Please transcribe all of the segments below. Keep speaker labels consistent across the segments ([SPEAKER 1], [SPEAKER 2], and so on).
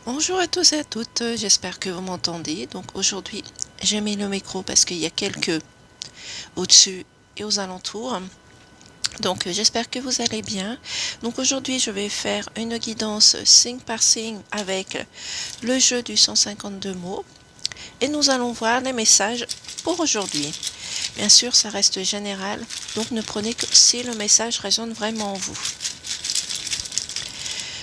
[SPEAKER 1] Bonjour à tous et à toutes, j'espère que vous m'entendez. Donc aujourd'hui, j'ai mis le micro parce qu'il y a quelques au-dessus et aux alentours. Donc j'espère que vous allez bien. Donc aujourd'hui, je vais faire une guidance signe par signe avec le jeu du 152 mots. Et nous allons voir les messages pour aujourd'hui. Bien sûr, ça reste général, donc ne prenez que si le message résonne vraiment en vous.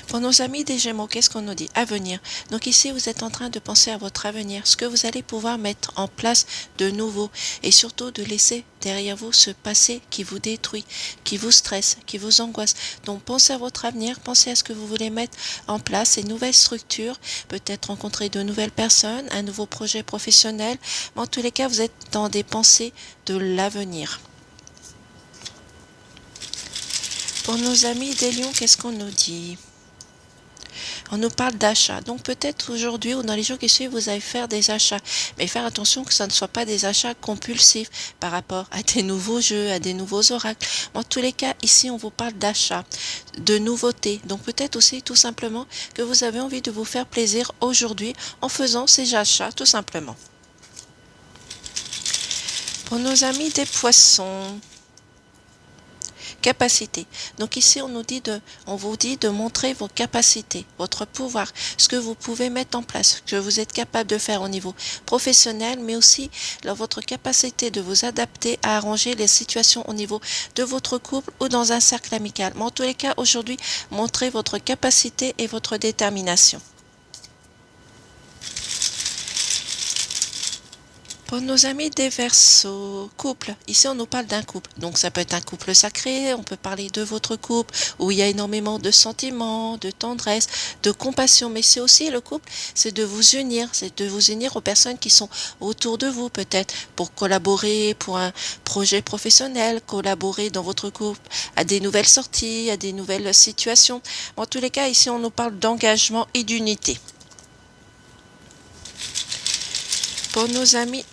[SPEAKER 1] Pour nos amis des Gémeaux, qu'est-ce qu'on nous dit? Avenir. Donc ici, vous êtes en train de penser à votre avenir, ce que vous allez pouvoir mettre en place de nouveau et surtout de laisser derrière vous ce passé qui vous détruit, qui vous stresse, qui vous angoisse. Donc pensez à votre avenir, pensez à ce que vous voulez mettre en place, ces nouvelles structures, peut-être rencontrer de nouvelles personnes, un nouveau projet professionnel. Mais en tous les cas, vous êtes dans des pensées de l'avenir. Pour nos amis des Lions, qu'est-ce qu'on nous dit? On nous parle d'achat. Donc peut-être aujourd'hui ou dans les jours qui suivent, vous allez faire des achats. Mais faire attention que ça ne soit pas des achats compulsifs par rapport à des nouveaux jeux, à des nouveaux oracles. En tous les cas, ici, on vous parle d'achat, de nouveautés. Donc peut-être aussi tout simplement que vous avez envie de vous faire plaisir aujourd'hui en faisant ces achats, tout simplement. Pour nos amis des poissons, capacité. Donc ici, on vous dit de montrer vos capacités, votre pouvoir, ce que vous pouvez mettre en place, ce que vous êtes capable de faire au niveau professionnel, mais aussi votre capacité de vous adapter à arranger les situations au niveau de votre couple ou dans un cercle amical. Mais en tous les cas, aujourd'hui, montrez votre capacité et votre détermination. Pour nos amis des Verseaux, couple, ici on nous parle d'un couple, donc ça peut être un couple sacré, on peut parler de votre couple, où il y a énormément de sentiments, de tendresse, de compassion, mais c'est aussi le couple, c'est de vous unir aux personnes qui sont autour de vous, peut-être pour collaborer pour un projet professionnel, collaborer dans votre couple à des nouvelles sorties, à des nouvelles situations. En tous les cas, ici on nous parle d'engagement et d'unité. Pour nos amis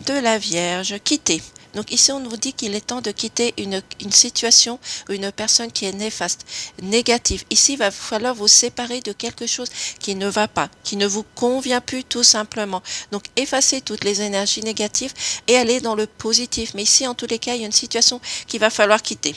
[SPEAKER 1] de la Vierge, quitter. Donc ici, on nous dit qu'il est temps de quitter une situation ou une personne qui est néfaste, négative. Ici, il va falloir vous séparer de quelque chose qui ne va pas, qui ne vous convient plus tout simplement. Donc effacez toutes les énergies négatives et allez dans le positif. Mais ici, en tous les cas, il y a une situation qu'il va falloir quitter.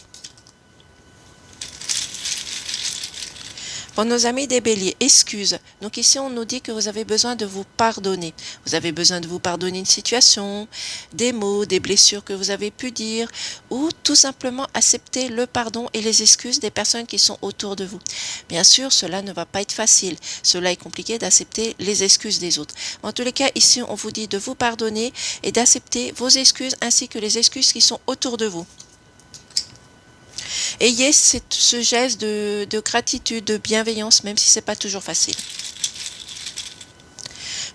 [SPEAKER 1] Pour nos amis des béliers, excuses. Donc ici, on nous dit que vous avez besoin de vous pardonner. Vous avez besoin de vous pardonner une situation, des mots, des blessures que vous avez pu dire, ou tout simplement accepter le pardon et les excuses des personnes qui sont autour de vous. Bien sûr, cela ne va pas être facile. Cela est compliqué d'accepter les excuses des autres. En tous les cas, ici, on vous dit de vous pardonner et d'accepter vos excuses ainsi que les excuses qui sont autour de vous. Ayez ce geste de gratitude, de bienveillance, même si ce n'est pas toujours facile.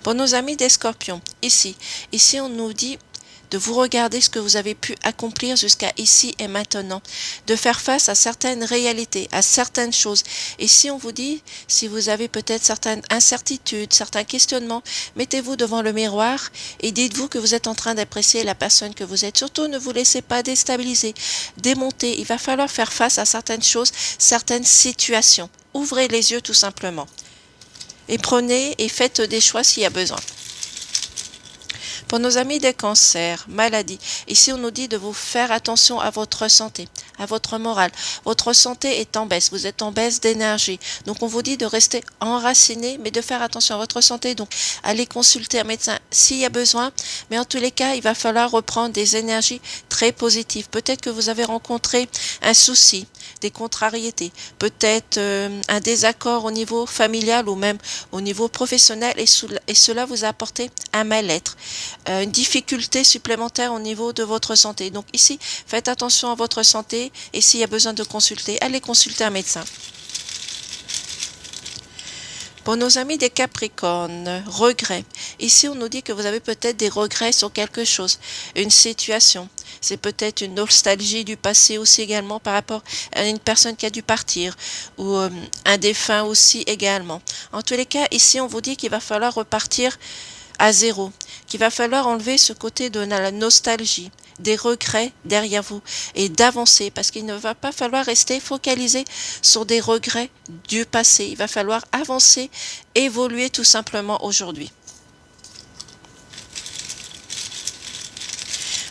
[SPEAKER 1] Pour nos amis des scorpions, ici on nous dit de vous regarder ce que vous avez pu accomplir jusqu'à ici et maintenant, de faire face à certaines réalités, à certaines choses. Et si on vous dit, si vous avez peut-être certaines incertitudes, certains questionnements, mettez-vous devant le miroir et dites-vous que vous êtes en train d'apprécier la personne que vous êtes. Surtout, ne vous laissez pas déstabiliser, démonter. Il va falloir faire face à certaines choses, certaines situations. Ouvrez les yeux tout simplement. Et prenez et faites des choix s'il y a besoin. Pour nos amis des cancers, maladies, ici on nous dit de vous faire attention à votre santé, à votre morale. Votre santé est en baisse, vous êtes en baisse d'énergie. Donc on vous dit de rester enraciné, mais de faire attention à votre santé. Donc allez consulter un médecin s'il y a besoin. Mais en tous les cas, il va falloir reprendre des énergies très positives. Peut-être que vous avez rencontré un souci, des contrariétés, peut-être un désaccord au niveau familial ou même au niveau professionnel et cela vous a apporté un mal-être, une difficulté supplémentaire au niveau de votre santé. Donc ici, faites attention à votre santé et s'il y a besoin de consulter, allez consulter un médecin. Pour nos amis des Capricornes, regrets. Ici, on nous dit que vous avez peut-être des regrets sur quelque chose, une situation. C'est peut-être une nostalgie du passé aussi également par rapport à une personne qui a dû partir ou un défunt aussi également. En tous les cas, ici, on vous dit qu'il va falloir repartir à zéro, qu'il va falloir enlever ce côté de la nostalgie, des regrets derrière vous et d'avancer parce qu'il ne va pas falloir rester focalisé sur des regrets du passé. Il va falloir avancer, évoluer tout simplement aujourd'hui.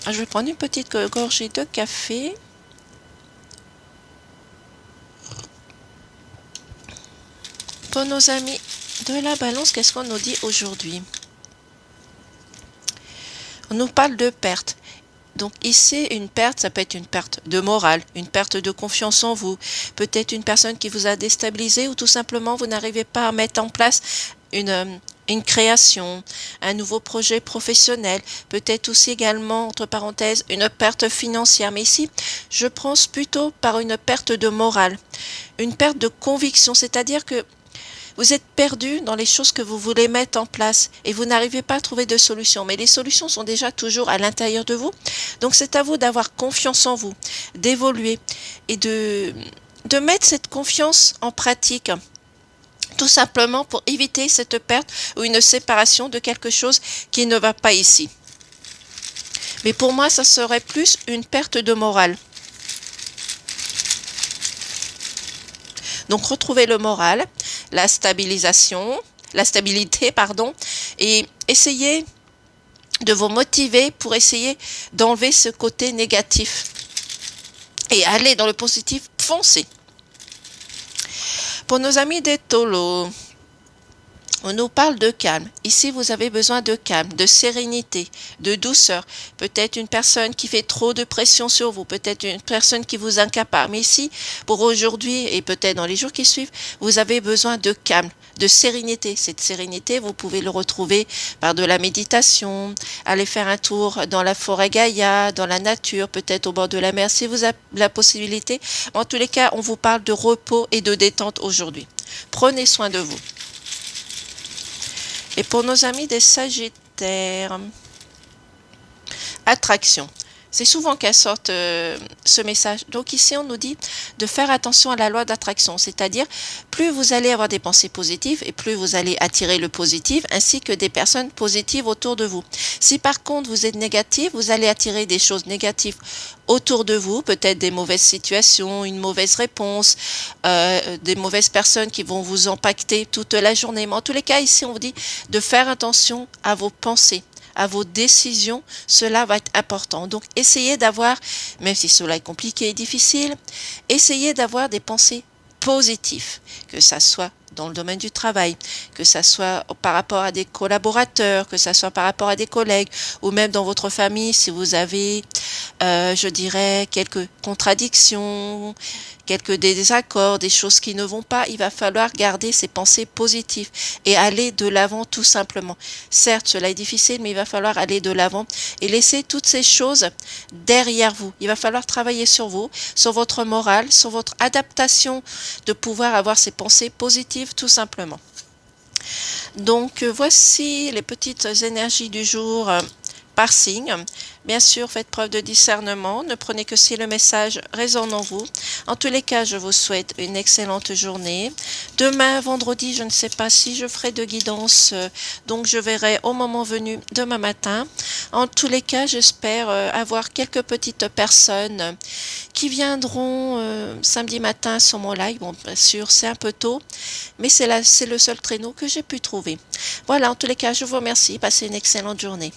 [SPEAKER 1] Je vais prendre une petite gorgée de café. Pour nos amis de la balance, qu'est-ce qu'on nous dit aujourd'hui? On nous parle de perte. Donc ici, une perte, ça peut être une perte de morale, une perte de confiance en vous, peut-être une personne qui vous a déstabilisé ou tout simplement vous n'arrivez pas à mettre en place une création, un nouveau projet professionnel, peut-être aussi également, entre parenthèses, une perte financière. Mais ici, je pense plutôt par une perte de morale, une perte de conviction, c'est-à-dire que vous êtes perdu dans les choses que vous voulez mettre en place et vous n'arrivez pas à trouver de solution. Mais les solutions sont déjà toujours à l'intérieur de vous. Donc c'est à vous d'avoir confiance en vous, d'évoluer et de mettre cette confiance en pratique. Tout simplement pour éviter cette perte ou une séparation de quelque chose qui ne va pas ici. Mais pour moi, ça serait plus une perte de morale. Donc retrouvez le moral, la stabilité, et essayez de vous motiver pour essayer d'enlever ce côté négatif et aller dans le positif, foncez. Pour nos amis des taureaux, on nous parle de calme. Ici, vous avez besoin de calme, de sérénité, de douceur. Peut-être une personne qui fait trop de pression sur vous, peut-être une personne qui vous accapare. Mais ici, pour aujourd'hui et peut-être dans les jours qui suivent, vous avez besoin de calme, de sérénité. Cette sérénité, vous pouvez le retrouver par de la méditation, aller faire un tour dans la forêt Gaïa, dans la nature, peut-être au bord de la mer, si vous avez la possibilité. En tous les cas, on vous parle de repos et de détente aujourd'hui. Prenez soin de vous. Et pour nos amis des Sagittaires, attraction. C'est souvent qu'elles sortent ce message. Donc ici, on nous dit de faire attention à la loi d'attraction, c'est-à-dire plus vous allez avoir des pensées positives et plus vous allez attirer le positif ainsi que des personnes positives autour de vous. Si par contre vous êtes négatif, vous allez attirer des choses négatives autour de vous, peut-être des mauvaises situations, une mauvaise réponse, des mauvaises personnes qui vont vous impacter toute la journée. Mais en tous les cas, ici, on vous dit de faire attention à vos pensées, à vos décisions, cela va être important. Donc, essayez d'avoir, même si cela est compliqué et difficile, essayez d'avoir des pensées positives, que ça soit dans le domaine du travail, que ça soit par rapport à des collaborateurs, que ça soit par rapport à des collègues, ou même dans votre famille, si vous avez, je dirais, quelques contradictions, quelques désaccords, des choses qui ne vont pas, il va falloir garder ces pensées positives et aller de l'avant tout simplement. Certes, cela est difficile, mais il va falloir aller de l'avant et laisser toutes ces choses derrière vous. Il va falloir travailler sur vous, sur votre morale, sur votre adaptation de pouvoir avoir ces pensées positives tout simplement. Donc voici les petites énergies du jour par signe. Bien sûr, faites preuve de discernement, ne prenez que si le message résonne en vous. En tous les cas, je vous souhaite une excellente journée. Demain, vendredi, je ne sais pas si je ferai de guidance, donc je verrai au moment venu demain matin. En tous les cas, j'espère avoir quelques petites personnes qui viendront samedi matin sur mon live. Bon, bien sûr, c'est un peu tôt, mais c'est le seul créneau que j'ai pu trouver. Voilà, en tous les cas, je vous remercie. Passez une excellente journée.